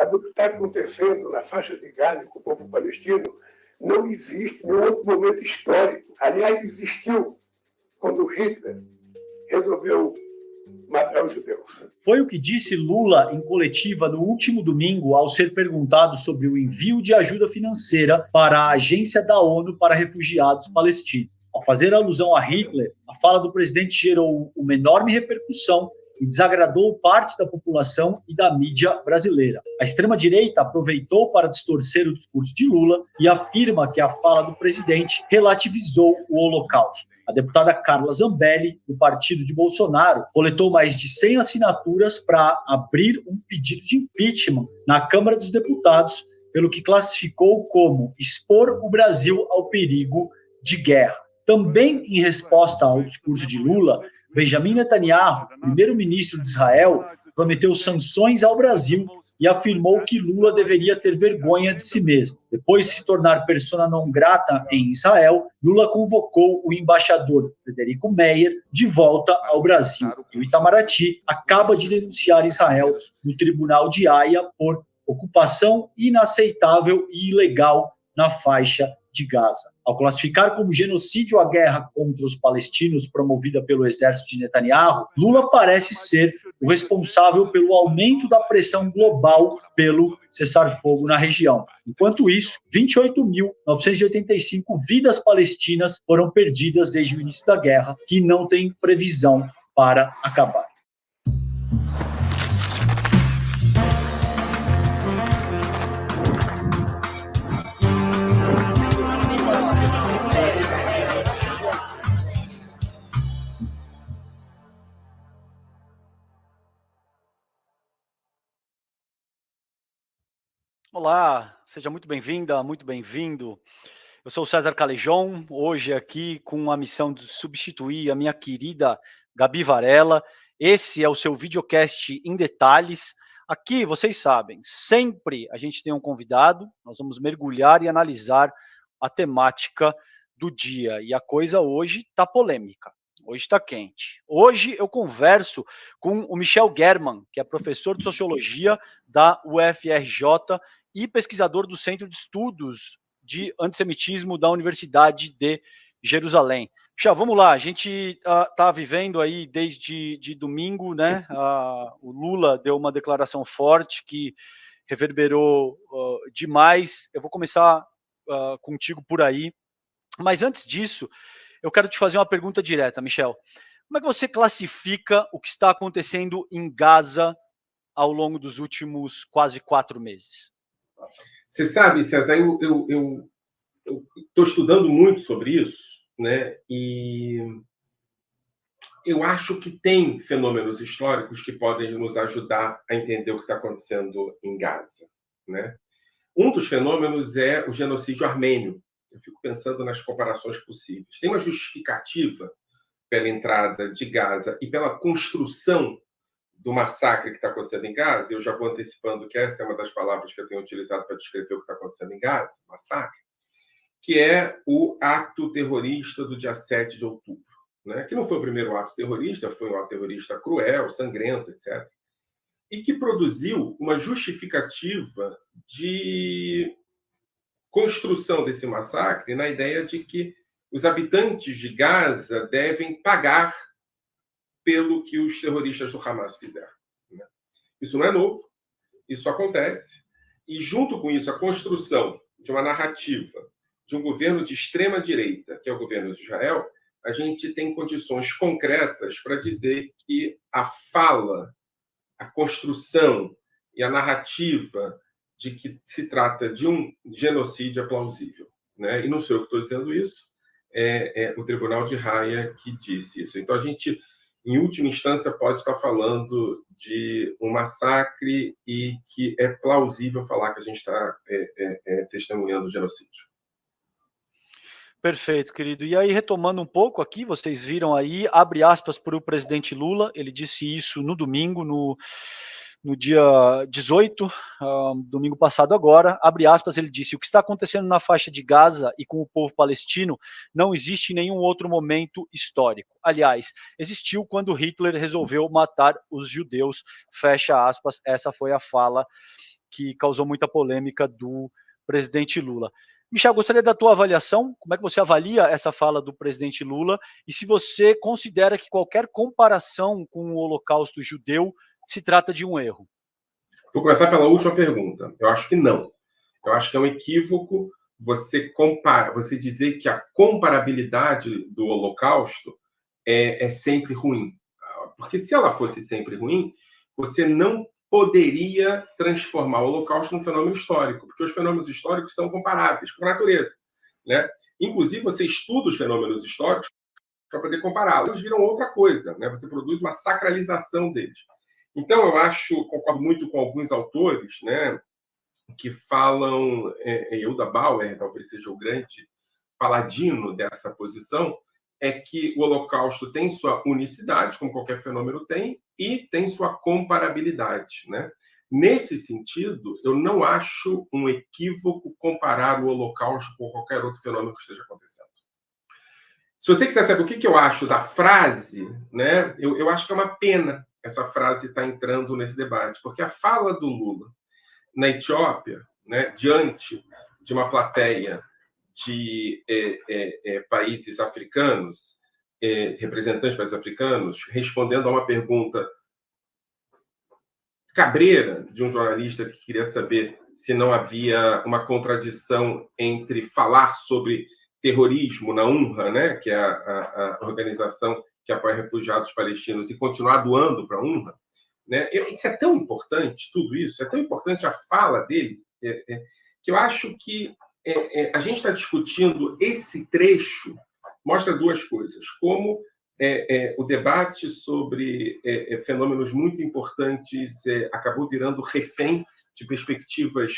Mas o que está acontecendo na faixa de Gaza com o povo palestino não existe em nenhum outro momento histórico. Aliás, existiu quando Hitler resolveu matar os judeus. Foi o que disse Lula em coletiva no último domingo ao ser perguntado sobre o envio de ajuda financeira para a Agência da ONU para Refugiados Palestinos. Ao fazer alusão a Hitler, a fala do presidente gerou uma enorme repercussão e desagradou parte da população e da mídia brasileira. A extrema-direita aproveitou para distorcer o discurso de Lula e afirma que a fala do presidente relativizou o Holocausto. A deputada Carla Zambelli, do partido de Bolsonaro, coletou mais de 100 assinaturas para abrir um pedido de impeachment na Câmara dos Deputados, pelo que classificou como expor o Brasil ao perigo de guerra. Também em resposta ao discurso de Lula, Benjamin Netanyahu, primeiro-ministro de Israel, prometeu sanções ao Brasil e afirmou que Lula deveria ter vergonha de si mesmo. Depois de se tornar persona non grata em Israel, Lula convocou o embaixador Frederico Meyer de volta ao Brasil. E o Itamaraty acaba de denunciar Israel no Tribunal de Haia por ocupação inaceitável e ilegal na faixa de Gaza. Ao classificar como genocídio a guerra contra os palestinos promovida pelo exército de Netanyahu, Lula parece ser o responsável pelo aumento da pressão global pelo cessar-fogo na região. Enquanto isso, 28.985 vidas palestinas foram perdidas desde o início da guerra, que não tem previsão para acabar. Olá, seja muito bem-vinda, muito bem-vindo. Eu sou o César Calejon, hoje aqui com a missão de substituir a minha querida Gabi Varela. Esse é o seu videocast em detalhes. Aqui, vocês sabem, sempre a gente tem um convidado, nós vamos mergulhar e analisar a temática do dia. E a coisa hoje está polêmica, hoje está quente. Hoje eu converso com o Michel German, que é professor de Sociologia da UFRJ e pesquisador do Centro de Estudos de Antissemitismo da Universidade de Jerusalém. Michel, vamos lá, a gente está vivendo aí desde domingo, né? O Lula deu uma declaração forte que reverberou demais. Eu vou começar contigo por aí, mas antes disso, eu quero te fazer uma pergunta direta, Michel. Como é que você classifica o que está acontecendo em Gaza ao longo dos últimos quase 4 meses? Você sabe, César, eu estou estudando muito sobre isso, né? E eu acho que tem fenômenos históricos que podem nos ajudar a entender o que está acontecendo em Gaza, né? Um dos fenômenos é o genocídio armênio. Eu fico pensando nas comparações possíveis. Tem uma justificativa pela entrada de Gaza e pela construção do massacre que está acontecendo em Gaza. Eu já vou antecipando que essa é uma das palavras que eu tenho utilizado para descrever o que está acontecendo em Gaza, massacre, que é o ato terrorista do dia 7 de outubro, né? Que não foi o primeiro ato terrorista, foi um ato terrorista cruel, sangrento, etc. E que produziu uma justificativa de construção desse massacre na ideia de que os habitantes de Gaza devem pagar pelo que os terroristas do Hamas fizeram, né? Isso não é novo, isso acontece, e junto com isso a construção de uma narrativa de um governo de extrema-direita, que é o governo de Israel, a gente tem condições concretas para dizer que a fala, a construção e a narrativa de que se trata de um genocídio é plausível, né? E não sou eu que estou dizendo isso, é o Tribunal de Haia que disse isso. Então a gente, em última instância, pode estar falando de um massacre e que é plausível falar que a gente está testemunhando o genocídio. Perfeito, querido. E aí, retomando um pouco aqui, vocês viram aí, abre aspas para o presidente Lula, ele disse isso no domingo, no dia 18, domingo passado agora, abre aspas, ele disse: o que está acontecendo na faixa de Gaza e com o povo palestino não existe em nenhum outro momento histórico. Aliás, existiu quando Hitler resolveu matar os judeus, fecha aspas, essa foi a fala que causou muita polêmica do presidente Lula. Michel, gostaria da tua avaliação, como é que você avalia essa fala do presidente Lula e se você considera que qualquer comparação com o Holocausto judeu se trata de um erro? Vou começar pela última pergunta. Eu acho que não. Eu acho que é um equívoco você dizer que a comparabilidade do Holocausto é sempre ruim. Porque se ela fosse sempre ruim, você não poderia transformar o Holocausto num fenômeno histórico, porque os fenômenos históricos são comparáveis por natureza, né? Inclusive, você estuda os fenômenos históricos para poder compará-los. Eles viram outra coisa, né? Você produz uma sacralização deles. Então, concordo muito com alguns autores, né, que falam, Yehuda Bauer talvez seja o grande paladino dessa posição, é que o Holocausto tem sua unicidade, como qualquer fenômeno tem, e tem sua comparabilidade, né? Nesse sentido, eu não acho um equívoco comparar o Holocausto com qualquer outro fenômeno que esteja acontecendo. Se você quiser saber o que eu acho da frase, né, eu acho que é uma pena essa frase estar entrando nesse debate, porque a fala do Lula na Etiópia, né, diante de uma plateia de países africanos, representantes de países africanos, respondendo a uma pergunta cabreira de um jornalista que queria saber se não havia uma contradição entre falar sobre terrorismo na UNRWA, né, que é a organização que apoia refugiados palestinos, e continuar doando para a UNRWA, né? Isso é tão importante, tudo isso, é tão importante a fala dele, que eu acho que a gente está discutindo esse trecho, mostra duas coisas, como o debate sobre fenômenos muito importantes acabou virando refém de perspectivas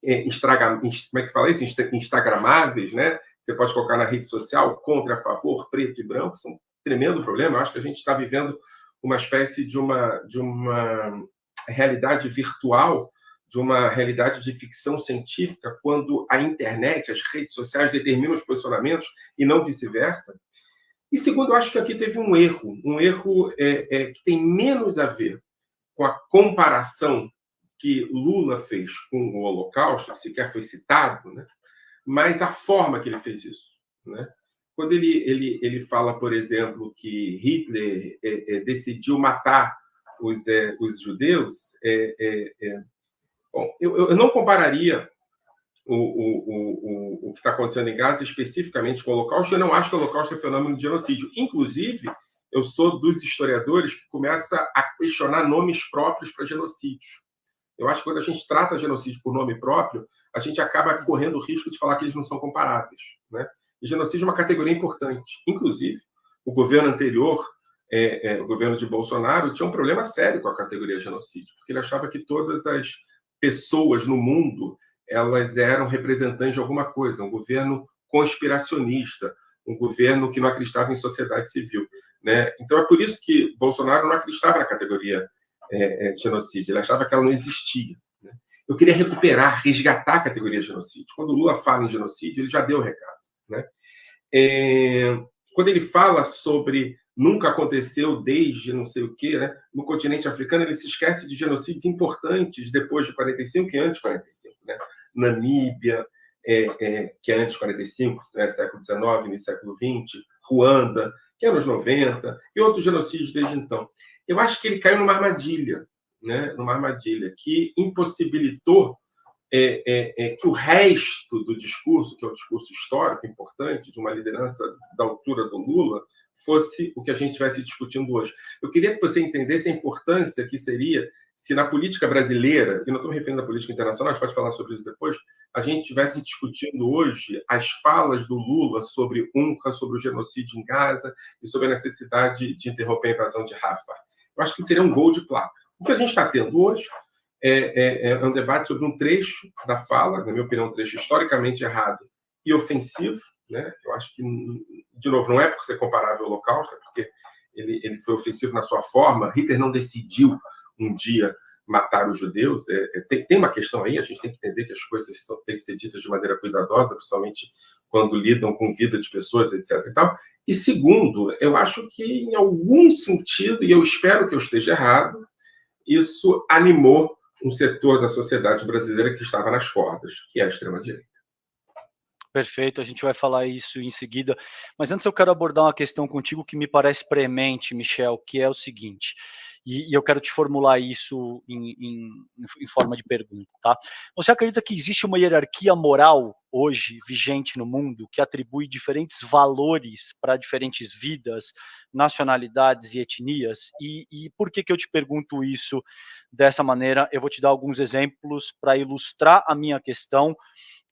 como é que fala isso? Instagramáveis, né? Você pode colocar na rede social contra, a favor, preto e branco, isso é um tremendo problema. Eu acho que a gente está vivendo uma espécie de uma realidade virtual, de uma realidade de ficção científica, quando a internet, as redes sociais determinam os posicionamentos e não vice-versa. E segundo, eu acho que aqui teve um erro que tem menos a ver com a comparação que Lula fez com o Holocausto, que sequer foi citado, né? Mas a forma que ele fez isso, né? Quando ele fala, por exemplo, que Hitler decidiu matar os judeus, bom, eu não compararia o que está acontecendo em Gaza especificamente com o Holocausto. Eu não acho que o Holocausto é fenômeno de genocídio. Inclusive, eu sou dos historiadores que começa a questionar nomes próprios para genocídios. Eu acho que quando a gente trata genocídio por nome próprio, a gente acaba correndo o risco de falar que eles não são comparáveis, né? E genocídio é uma categoria importante. Inclusive, o governo anterior, o governo de Bolsonaro, tinha um problema sério com a categoria genocídio, porque ele achava que todas as pessoas no mundo elas eram representantes de alguma coisa, um governo conspiracionista, um governo que não acreditava em sociedade civil, né? Então é por isso que Bolsonaro não acreditava na categoria genocídio, ele achava que ela não existia, né? Eu queria resgatar a categoria genocídio. Quando o Lula fala em genocídio, ele já deu o recado, né? Quando ele fala sobre nunca aconteceu desde não sei o quê, né? No continente africano, ele se esquece de genocídios importantes depois de 45 e antes de 45, né? Namíbia, que é antes de 45, né? Século XIX, no século XX, Ruanda, que é anos 90, e outros genocídios desde então. Eu acho que ele caiu numa armadilha, né? Numa armadilha que impossibilitou que o resto do discurso, que é o discurso histórico importante de uma liderança da altura do Lula, fosse o que a gente estivesse discutindo hoje. Eu queria que você entendesse a importância que seria se na política brasileira, e não estou me referindo à política internacional, a gente pode falar sobre isso depois, a gente estivesse discutindo hoje as falas do Lula sobre UNRWA, sobre o genocídio em Gaza e sobre a necessidade de interromper a invasão de Rafah. Eu acho que seria um gol de placa. O que a gente está tendo hoje é um debate sobre um trecho da fala, na minha opinião, um trecho historicamente errado e ofensivo, né? Eu acho que, de novo, não é por ser comparável ao Holocausto, é porque ele foi ofensivo na sua forma. Hitler não decidiu um dia matar os judeus. Tem uma questão aí, a gente tem que entender que as coisas têm que ser ditas de maneira cuidadosa, principalmente quando lidam com vida de pessoas, etc. e tal. E segundo, eu acho que, em algum sentido, e eu espero que eu esteja errado, isso animou um setor da sociedade brasileira que estava nas cordas, que é a extrema-direita. Perfeito, a gente vai falar isso em seguida. Mas antes eu quero abordar uma questão contigo que me parece premente, Michel, que é o seguinte, e eu quero te formular isso em forma de pergunta, tá? Você acredita que existe uma hierarquia moral hoje vigente no mundo que atribui diferentes valores para diferentes vidas, nacionalidades e etnias? E por que eu te pergunto isso dessa maneira? Eu vou te dar alguns exemplos para ilustrar a minha questão.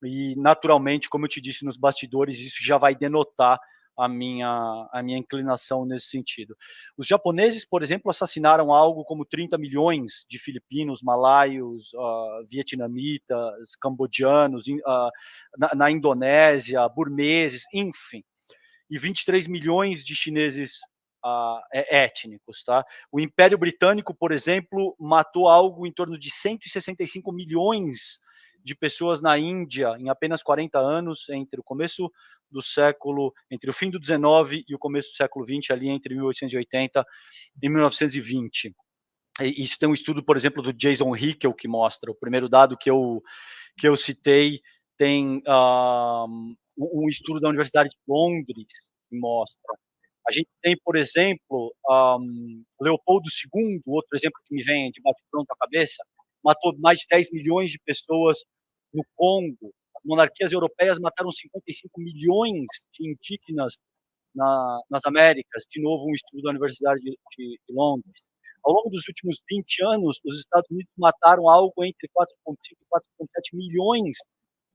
E, naturalmente, como eu te disse nos bastidores, isso já vai denotar a minha inclinação nesse sentido. Os japoneses, por exemplo, assassinaram algo como 30 milhões de filipinos, malaios, vietnamitas, cambodianos, na Indonésia, burmeses, enfim, e 23 milhões de chineses étnicos, tá? O Império Britânico, por exemplo, matou algo em torno de 165 milhões de pessoas na Índia em apenas 40 anos, entre o fim do 19 e o começo do século 20, ali entre 1880 e 1920. Isso tem um estudo, por exemplo, do Jason Hickel que mostra. O primeiro dado que eu citei tem um estudo da Universidade de Londres que mostra. A gente tem, por exemplo, Leopoldo II, outro exemplo que me vem de bate-pronto à cabeça, matou mais de 10 milhões de pessoas no Congo. As monarquias europeias mataram 55 milhões de indígenas nas Américas. De novo, um estudo da Universidade de Londres. Ao longo dos últimos 20 anos, os Estados Unidos mataram algo entre 4,5 e 4,7 milhões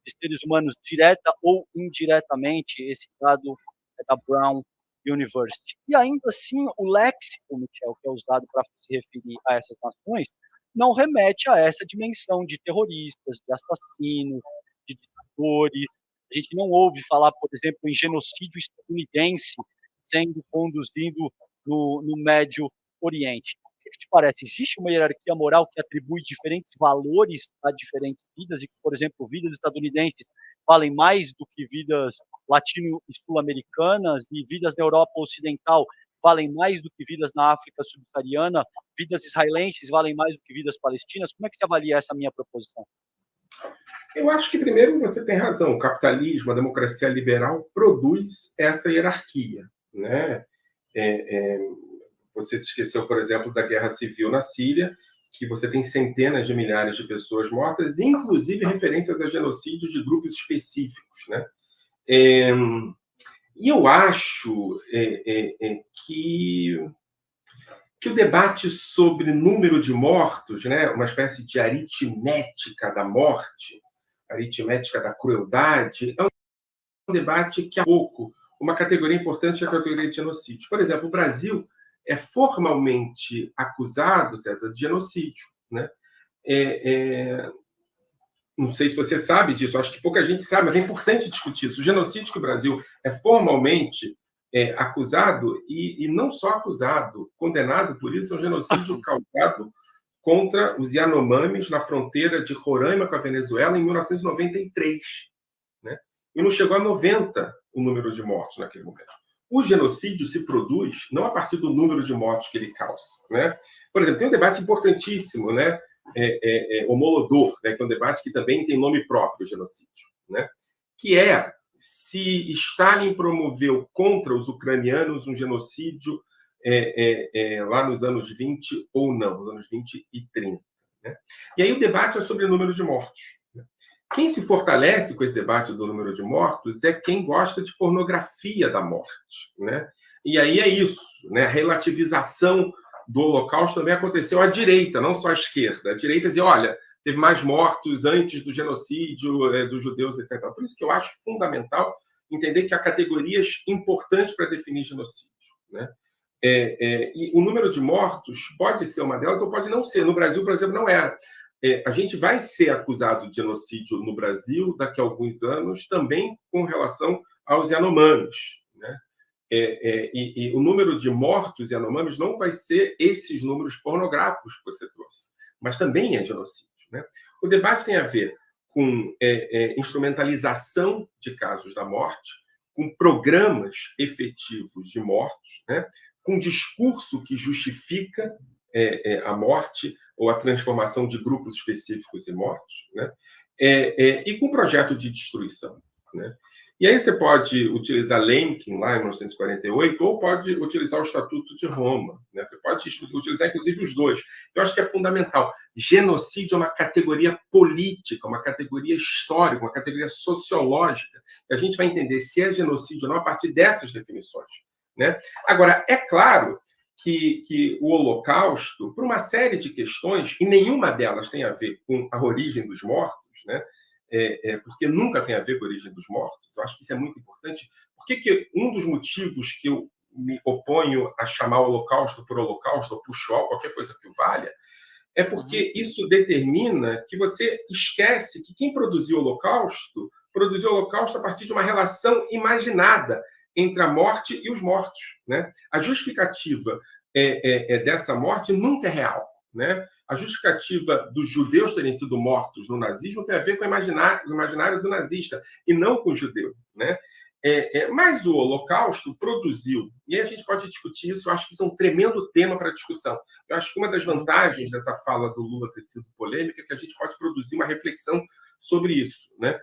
de seres humanos, direta ou indiretamente. Esse dado é da Brown University. E ainda assim, o léxico, Michel, que é usado para se referir a essas nações, não remete a essa dimensão de terroristas, de assassinos, de ditadores. A gente não ouve falar, por exemplo, em genocídio estadunidense sendo conduzido no Médio Oriente. O que te parece? Existe uma hierarquia moral que atribui diferentes valores a diferentes vidas e que, por exemplo, vidas estadunidenses valem mais do que vidas latino e sul-americanas e vidas na Europa Ocidental valem mais do que vidas na África subsaariana, vidas israelenses valem mais do que vidas palestinas? Como é que você avalia essa minha proposição? Eu acho que, primeiro, você tem razão. O capitalismo, a democracia liberal, produz essa hierarquia, né? Você se esqueceu, por exemplo, da guerra civil na Síria, que você tem centenas de milhares de pessoas mortas, inclusive referências a genocídios de grupos específicos, né? E eu acho que o debate sobre número de mortos, né, uma espécie de aritmética da morte, aritmética da crueldade, é um debate que há pouco, uma categoria importante é a categoria de genocídio. Por exemplo, o Brasil é formalmente acusado, César, de genocídio, né? Não sei se você sabe disso, acho que pouca gente sabe, mas é importante discutir isso. O genocídio que o Brasil é formalmente acusado, e não só acusado, condenado por isso, é um genocídio causado contra os Yanomamis na fronteira de Roraima com a Venezuela em 1993. Né? E não chegou a 90 o número de mortos naquele momento. O genocídio se produz não a partir do número de mortos que ele causa. Né? Por exemplo, tem um debate importantíssimo, né? Homolodor, né? Que é um debate que também tem nome próprio, o genocídio, né? Que é se Stalin promoveu contra os ucranianos um genocídio lá nos anos 20 ou não, nos anos 20 e 30. Né? E aí o debate é sobre o número de mortos. Né? Quem se fortalece com esse debate do número de mortos é quem gosta de pornografia da morte. Né? E aí é isso, né? A relativização do Holocausto também aconteceu à direita, não só à esquerda. A direita dizia, olha, teve mais mortos antes do genocídio dos judeus, etc. Por isso que eu acho fundamental entender que há categorias importantes para definir genocídio. Né? E o número de mortos pode ser uma delas ou pode não ser. No Brasil, por exemplo, não era. A gente vai ser acusado de genocídio no Brasil daqui a alguns anos, também com relação aos Yanomamis. Né? E o número de mortos Yanomamis não vai ser esses números pornográficos que você trouxe, mas também é genocídio. Né? O debate tem a ver com instrumentalização de casos da morte, com programas efetivos de mortos, né? Com discurso que justifica a morte ou a transformação de grupos específicos em mortos, né? E com projeto de destruição, né? E aí você pode utilizar Lemkin, lá em 1948, ou pode utilizar o Estatuto de Roma, né? Você pode utilizar, inclusive, os dois. Eu acho que é fundamental. Genocídio é uma categoria política, uma categoria histórica, uma categoria sociológica. E a gente vai entender se é genocídio ou não a partir dessas definições, né? Agora, é claro que o Holocausto, por uma série de questões, e nenhuma delas tem a ver com a origem dos mortos, né? Porque nunca tem a ver com a origem dos mortos. Eu acho que isso é muito importante. Porque um dos motivos que eu me oponho a chamar o Holocausto por Holocausto, ou por Shoah, qualquer coisa que o valha, é porque isso determina que você esquece que quem produziu o Holocausto a partir de uma relação imaginada entre a morte e os mortos, né? A justificativa dessa morte nunca é real, né? A justificativa dos judeus terem sido mortos no nazismo tem a ver com o imaginário do nazista, e não com o judeu, né? Mas o Holocausto produziu, e aí a gente pode discutir isso, eu acho que isso é um tremendo tema para discussão. Eu acho que uma das vantagens dessa fala do Lula ter sido polêmica é que a gente pode produzir uma reflexão sobre isso, né?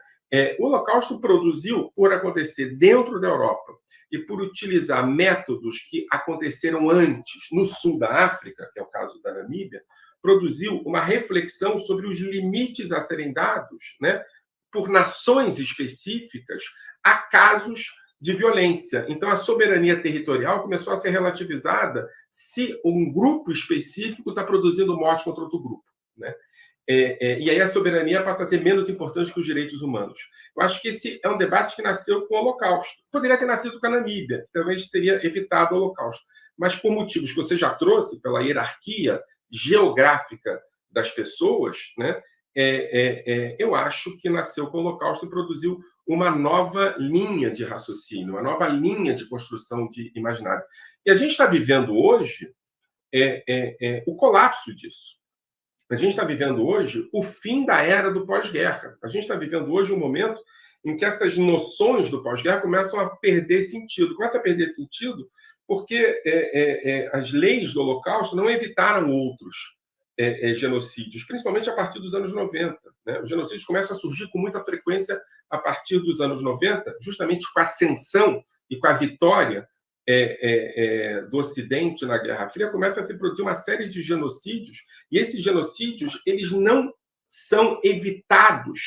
O Holocausto produziu por acontecer dentro da Europa e por utilizar métodos que aconteceram antes no sul da África, que é o caso da Namíbia, produziu uma reflexão sobre os limites a serem dados, né, por nações específicas a casos de violência. Então, a soberania territorial começou a ser relativizada se um grupo específico está produzindo morte contra outro grupo, né? E aí a soberania passa a ser menos importante que os direitos humanos. Eu acho que esse é um debate que nasceu com o Holocausto. Poderia ter nascido com a Namíbia, que talvez teria evitado o Holocausto. Mas por motivos que você já trouxe, pela hierarquia geográfica das pessoas, né, eu acho que nasceu com o Holocausto e produziu uma nova linha de raciocínio, uma nova linha de construção de imaginário. E a gente está vivendo hoje o colapso disso. A gente está vivendo hoje o fim da era do pós-guerra. A gente está vivendo hoje um momento em que essas noções do pós-guerra começam a perder sentido. Começa a perder sentido porque as leis do Holocausto não evitaram outros genocídios, principalmente a partir dos anos 90. Né? Os genocídios começam a surgir com muita frequência a partir dos anos 90, justamente com a ascensão e com a vitória do Ocidente na Guerra Fria, começa a se produzir uma série de genocídios, e esses genocídios eles não são evitados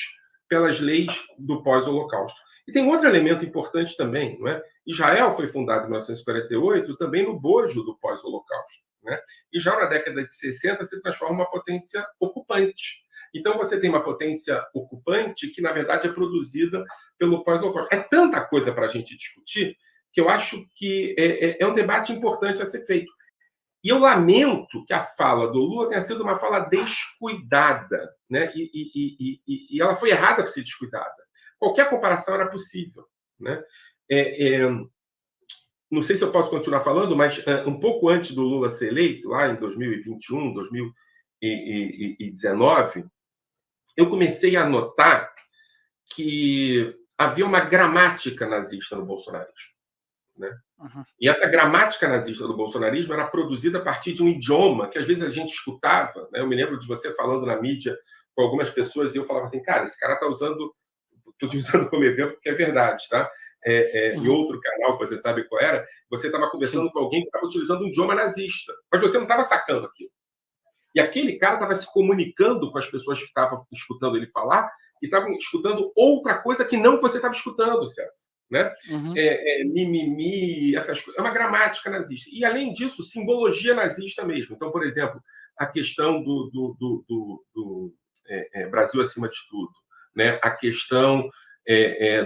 pelas leis do pós-Holocausto. E tem outro elemento importante também, não é? Israel foi fundado em 1948 também no bojo do pós-Holocausto, né? E já na década de 60 se transforma em uma potência ocupante. Então você tem uma potência ocupante que, na verdade, é produzida pelo pós-Holocausto. É tanta coisa para a gente discutir que eu acho que é um debate importante a ser feito. E eu lamento que a fala do Lula tenha sido uma fala descuidada, né? E ela foi errada por ser descuidada. Qualquer comparação era possível, né? Não sei se eu posso continuar falando, mas um pouco antes do Lula ser eleito, lá em 2021, 2019, eu comecei a notar que havia uma gramática nazista no bolsonarismo, né? Uhum. E essa gramática nazista do bolsonarismo era produzida a partir de um idioma que às vezes a gente escutava, né? Eu me lembro de você falando na mídia com algumas pessoas e eu falava assim, cara, esse cara está usando, estou te usando como exemplo porque é verdade, tá? Em outro canal, que você sabe qual era, você estava conversando com alguém que estava utilizando um idioma nazista, mas você não estava sacando aquilo. E aquele cara estava se comunicando com as pessoas que estavam escutando ele falar e estavam escutando outra coisa que não você estava escutando, César. Né? Mimimi, essas coisas. É uma gramática nazista. E, além disso, simbologia nazista mesmo. Então, por exemplo, a questão do Brasil acima de tudo, né? A questão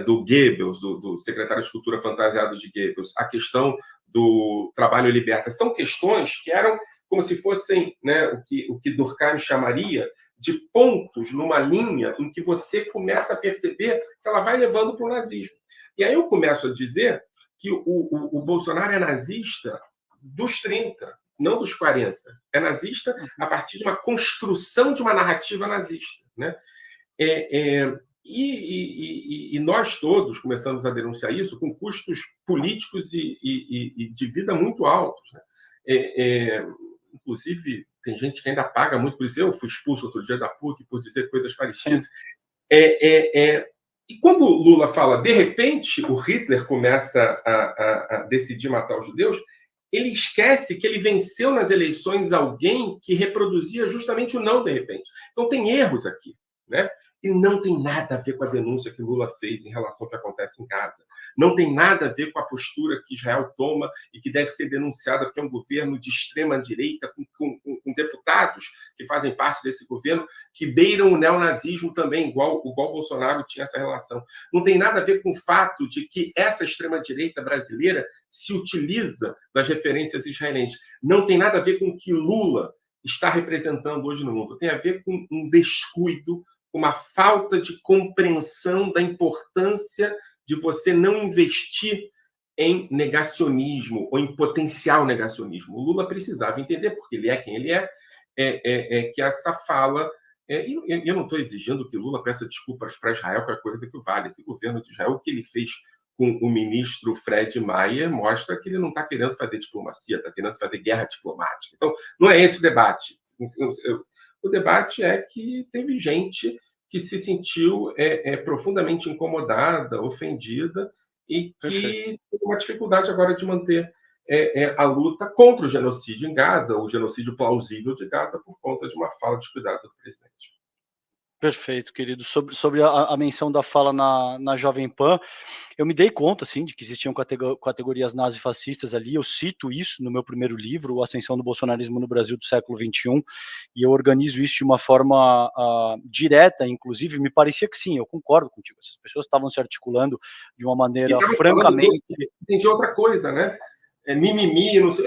do Goebbels, do secretário de Cultura fantasiado de Goebbels, a questão do trabalho liberta. São questões que eram como se fossem, né, o que Durkheim chamaria de pontos numa linha em que você começa a perceber que ela vai levando para o nazismo. E aí eu começo a dizer que o Bolsonaro é nazista dos 30, não dos 40. É nazista a partir de uma construção de uma narrativa nazista, né? E nós todos começamos a denunciar isso com custos políticos e de vida muito altos, né? Inclusive, Tem gente que ainda paga muito por isso. Eu fui expulso outro dia da PUC por dizer coisas parecidas. E quando Lula fala, de repente, o Hitler começa a decidir matar os judeus, ele esquece que ele venceu nas eleições alguém que reproduzia justamente o não de repente. Então tem erros aqui, né? E não tem nada a ver com a denúncia que Lula fez em relação ao que acontece em Gaza. Não tem nada a ver com a postura que Israel toma e que deve ser denunciada porque é um governo de extrema-direita, com deputados que fazem parte desse governo, que beiram o neonazismo também, igual o Bolsonaro tinha essa relação. Não tem nada a ver com o fato de que essa extrema-direita brasileira se utiliza das referências israelenses. Não tem nada a ver com o que Lula está representando hoje no mundo. Tem a ver com um descuido, uma falta de compreensão da importância de você não investir em negacionismo ou em potencial negacionismo. O Lula precisava entender, porque ele é quem ele é, que essa fala... eu não estou exigindo que Lula peça desculpas para Israel, qualquer coisa que vale. Esse governo de Israel, o que ele fez com o ministro Fred Maia, mostra que ele não está querendo fazer diplomacia, está querendo fazer guerra diplomática. Então, não é esse o debate. O debate é que teve gente que se sentiu profundamente incomodada, ofendida, e que tem uma dificuldade agora de manter a luta contra o genocídio em Gaza, o genocídio plausível de Gaza, por conta de uma fala descuidada do presidente. Perfeito, querido. Sobre a menção da fala na Jovem Pan, eu me dei conta, assim, de que existiam categorias nazifascistas ali. Eu cito isso no meu primeiro livro, A Ascensão do Bolsonarismo no Brasil do século XXI, e eu organizo isso de uma forma direta, inclusive. Me parecia que sim, eu concordo contigo. Essas pessoas estavam se articulando de uma maneira francamente... Entendi outra coisa, né? Mimimi, não sei...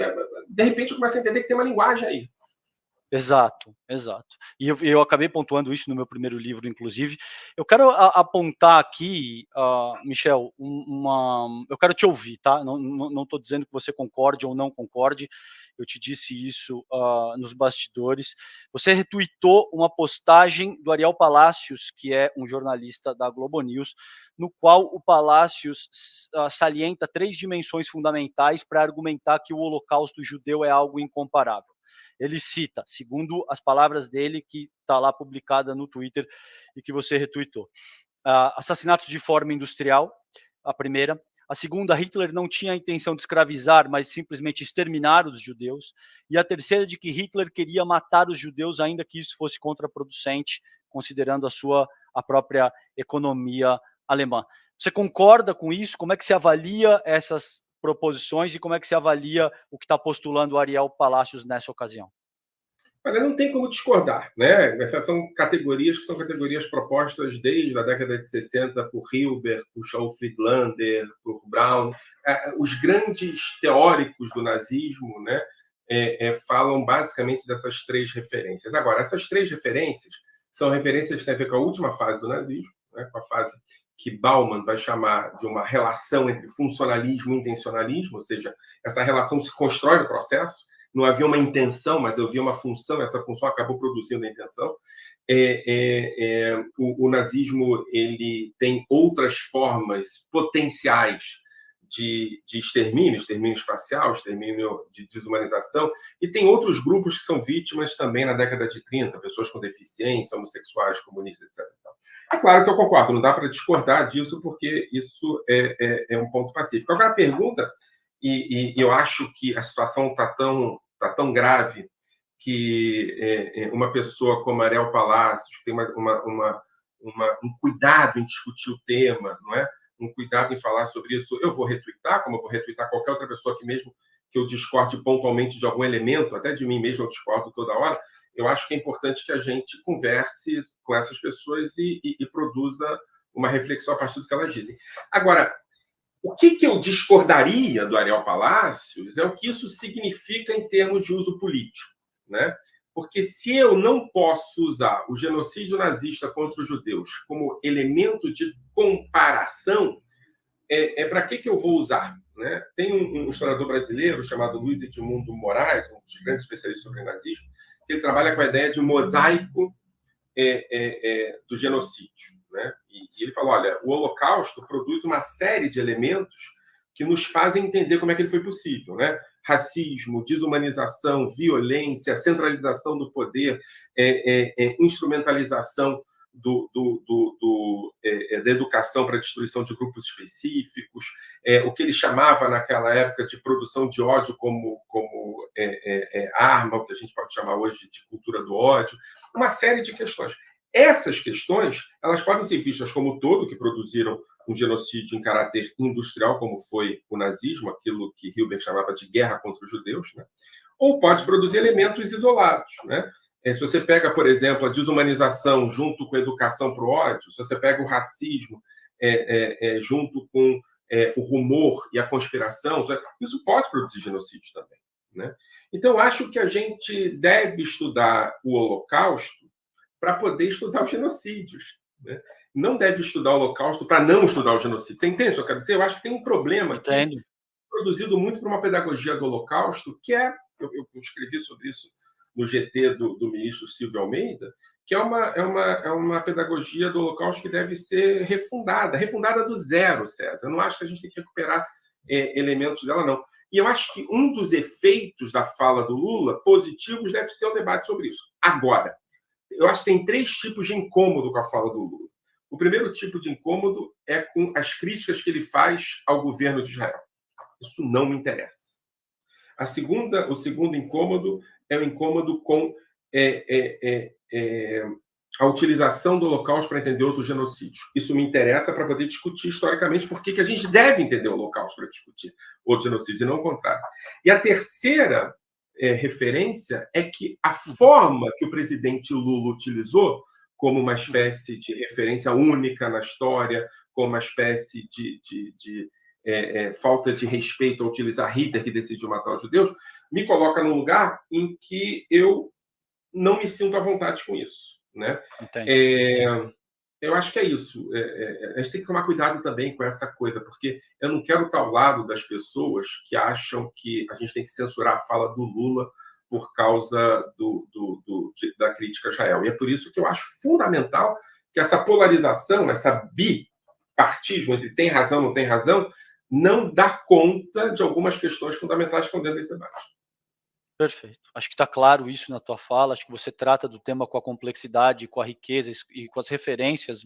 De repente eu começo a entender que tem uma linguagem aí. Exato. E eu acabei pontuando isso no meu primeiro livro, inclusive. Eu quero apontar aqui, Michel, eu quero te ouvir, tá? Não estou dizendo que você concorde ou não concorde. Eu te disse isso nos bastidores. Você retuitou uma postagem do Ariel Palacios, que é um jornalista da Globo News, no qual o Palacios salienta 3 dimensões fundamentais para argumentar que o Holocausto judeu é algo incomparável. Ele cita, segundo as palavras dele, que está lá publicada no Twitter e que você retuitou, assassinatos de forma industrial, a primeira. A segunda, Hitler não tinha a intenção de escravizar, mas simplesmente exterminar os judeus. E a terceira, de que Hitler queria matar os judeus, ainda que isso fosse contraproducente, considerando a própria economia alemã. Você concorda com isso? Como é que se avalia essas proposições e como é que se avalia o que está postulando o Ariel Palacios nessa ocasião? Olha, não tem como discordar, né? Essas são categorias que são categorias propostas desde a década de 60 por Hilbert, por Shaul Friedlander, por Brown. Os grandes teóricos do nazismo, né, falam basicamente dessas 3 referências. Agora, essas 3 referências são referências que têm a ver com a última fase do nazismo, né, com a fase que Bauman vai chamar de uma relação entre funcionalismo e intencionalismo, ou seja, essa relação se constrói no processo. Não havia uma intenção, mas havia uma função, essa função acabou produzindo a intenção. O nazismo ele tem outras formas potenciais de extermínio espacial, extermínio de desumanização, e tem outros grupos que são vítimas também na década de 30, pessoas com deficiência, homossexuais, comunistas, etc. É claro que eu concordo, não dá para discordar disso, porque isso é um ponto pacífico. Agora, a pergunta, e eu acho que a situação está tão grave que uma pessoa como Ariel Palacios, que tem um cuidado em discutir o tema, não é? Um cuidado em falar sobre isso, eu vou retweetar, como eu vou retweetar qualquer outra pessoa que, mesmo que eu discorde pontualmente de algum elemento, até de mim mesmo eu discordo toda hora. Eu acho que é importante que a gente converse com essas pessoas e produza uma reflexão a partir do que elas dizem. Agora, o que eu discordaria do Ariel Palacios é o que isso significa em termos de uso político, né? Porque se eu não posso usar o genocídio nazista contra os judeus como elemento de comparação, para que eu vou usar? Né? Tem um historiador brasileiro chamado Luiz Edmundo Moraes, um dos grandes especialistas sobre nazismo, que ele trabalha com a ideia de mosaico do genocídio. Né? E ele fala, olha, o Holocausto produz uma série de elementos que nos fazem entender como é que ele foi possível. Né? racismo, desumanização, violência, centralização do poder, instrumentalização da educação para a destruição de grupos específicos, o que ele chamava naquela época de produção de ódio como arma, o que a gente pode chamar hoje de cultura do ódio, uma série de questões. Essas questões, elas podem ser vistas como todo, que produziram um genocídio em caráter industrial, como foi o nazismo, aquilo que Hilbert chamava de guerra contra os judeus, né? Ou pode produzir elementos isolados, né? Se você pega, por exemplo, a desumanização junto com a educação para o ódio, se você pega o racismo junto com o rumor e a conspiração, isso pode produzir genocídio também, né? Então, acho que a gente deve estudar o Holocausto para poder estudar os genocídios, né? Não deve estudar o Holocausto para não estudar o genocídio. Você entende o que eu quero dizer? Eu acho que tem um problema aqui, produzido muito por uma pedagogia do Holocausto, que eu escrevi sobre isso no GT do ministro Silvio Almeida, que é uma pedagogia do Holocausto que deve ser refundada do zero, César. Eu não acho que a gente tem que recuperar elementos dela, não. E eu acho que um dos efeitos da fala do Lula, positivos, deve ser o debate sobre isso. Agora, eu acho que tem 3 tipos de incômodo com a fala do Lula. O primeiro tipo de incômodo é com as críticas que ele faz ao governo de Israel. Isso não me interessa. O segundo incômodo é o incômodo com a utilização do Holocausto para entender outros genocídios. Isso me interessa para poder discutir historicamente por que a gente deve entender o Holocausto para discutir outros genocídios, e não o contrário. E a terceira referência é que a forma que o presidente Lula utilizou como uma espécie de referência única na história, como uma espécie de falta de respeito ao utilizar Hitler, que decidiu matar os judeus, me coloca num lugar em que eu não me sinto à vontade com isso, né? Eu acho que é isso. A gente tem que tomar cuidado também com essa coisa, porque eu não quero estar ao lado das pessoas que acham que a gente tem que censurar a fala do Lula por causa da crítica a Israel. E é por isso que eu acho fundamental que essa polarização, essa bipartismo entre tem razão e não tem razão, não dá conta de algumas questões fundamentais que estão dentro desse debate. Perfeito. Acho que está claro isso na tua fala. Acho que você trata do tema com a complexidade, com a riqueza e com as referências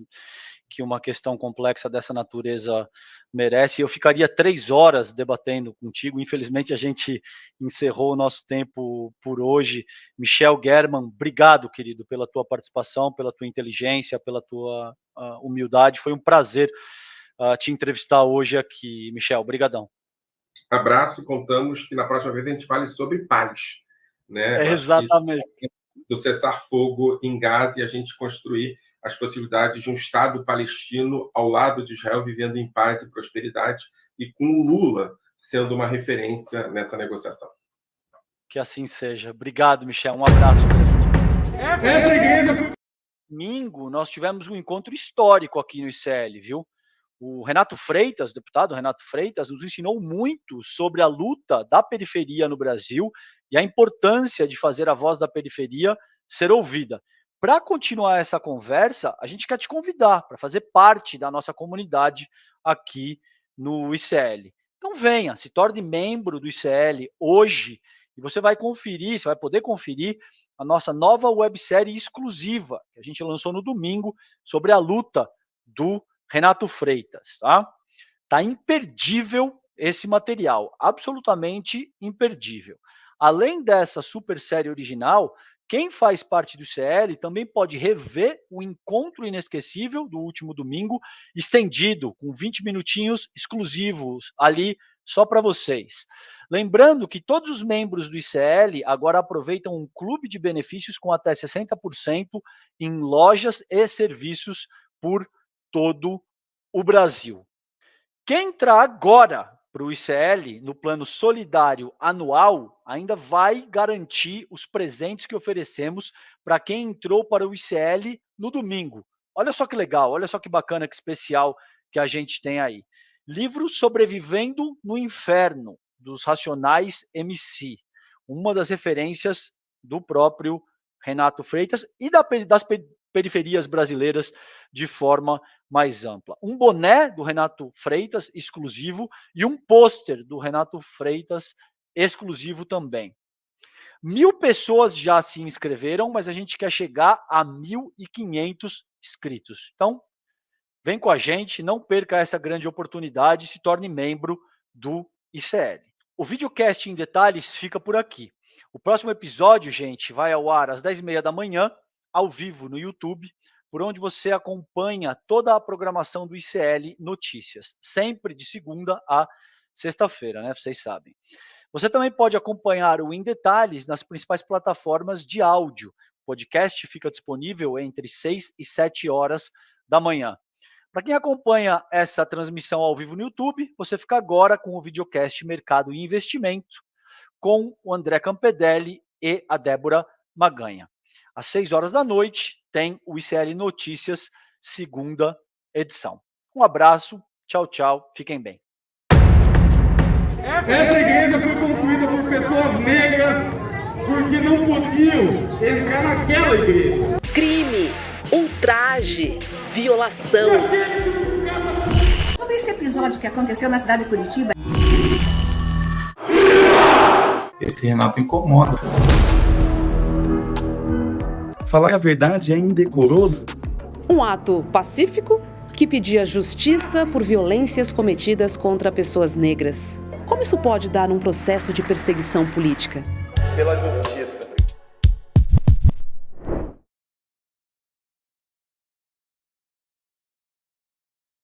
que uma questão complexa dessa natureza merece. Eu ficaria 3 horas debatendo contigo. Infelizmente, a gente encerrou o nosso tempo por hoje. Michel German, obrigado, querido, pela tua participação, pela tua inteligência, pela tua humildade. Foi um prazer te entrevistar hoje aqui, Michel. Obrigadão. Abraço, contamos que na próxima vez a gente fale sobre paz, né? Exatamente. Do cessar-fogo em Gaza e a gente construir as possibilidades de um Estado palestino ao lado de Israel, vivendo em paz e prosperidade, e com o Lula sendo uma referência nessa negociação. Que assim seja. Obrigado, Michel. Um abraço. Domingo, nós tivemos um encontro histórico aqui no ICL, viu? O Renato Freitas, o deputado Renato Freitas, nos ensinou muito sobre a luta da periferia no Brasil e a importância de fazer a voz da periferia ser ouvida. Para continuar essa conversa, a gente quer te convidar para fazer parte da nossa comunidade aqui no ICL. Então venha, se torne membro do ICL hoje e você vai poder conferir a nossa nova websérie exclusiva que a gente lançou no domingo sobre a luta do Renato Freitas, tá? Tá imperdível esse material, absolutamente imperdível. Além dessa super série original, quem faz parte do ICL também pode rever o encontro inesquecível do último domingo, estendido, com 20 minutinhos exclusivos ali só para vocês. Lembrando que todos os membros do ICL agora aproveitam um clube de benefícios com até 60% em lojas e serviços por todo o Brasil. Quem entrar agora para o ICL no plano solidário anual ainda vai garantir os presentes que oferecemos para quem entrou para o ICL no domingo. Olha só que legal, olha só que bacana, que especial que a gente tem aí. Livro Sobrevivendo no Inferno, dos Racionais MC. Uma das referências do próprio Renato Freitas e das periferias brasileiras de forma mais ampla. Um boné do Renato Freitas exclusivo e um pôster do Renato Freitas exclusivo também. 1.000 pessoas já se inscreveram, mas a gente quer chegar a 1.500 inscritos. Então, vem com a gente, não perca essa grande oportunidade e se torne membro do ICL. O videocast em detalhes fica por aqui. O próximo episódio, gente, vai ao ar às 10h30 da manhã, ao vivo no YouTube, por onde você acompanha toda a programação do ICL Notícias, sempre de segunda a sexta-feira, né? Vocês sabem. Você também pode acompanhar o Em Detalhes nas principais plataformas de áudio. O podcast fica disponível entre 6 e 7 horas da manhã. Para quem acompanha essa transmissão ao vivo no YouTube, você fica agora com o videocast Mercado e Investimento, com o André Campedelli e a Débora Maganha. Às 6 horas da noite, tem o ICL Notícias, segunda edição. Um abraço, tchau, tchau, fiquem bem. Essa igreja foi construída por pessoas negras porque não podiam entrar naquela igreja. Crime, ultraje, violação. Sobre esse episódio que aconteceu na cidade de Curitiba. Esse Renato incomoda. Falar a verdade é indecoroso. Um ato pacífico que pedia justiça por violências cometidas contra pessoas negras. Como isso pode dar um processo de perseguição política? Pela justiça.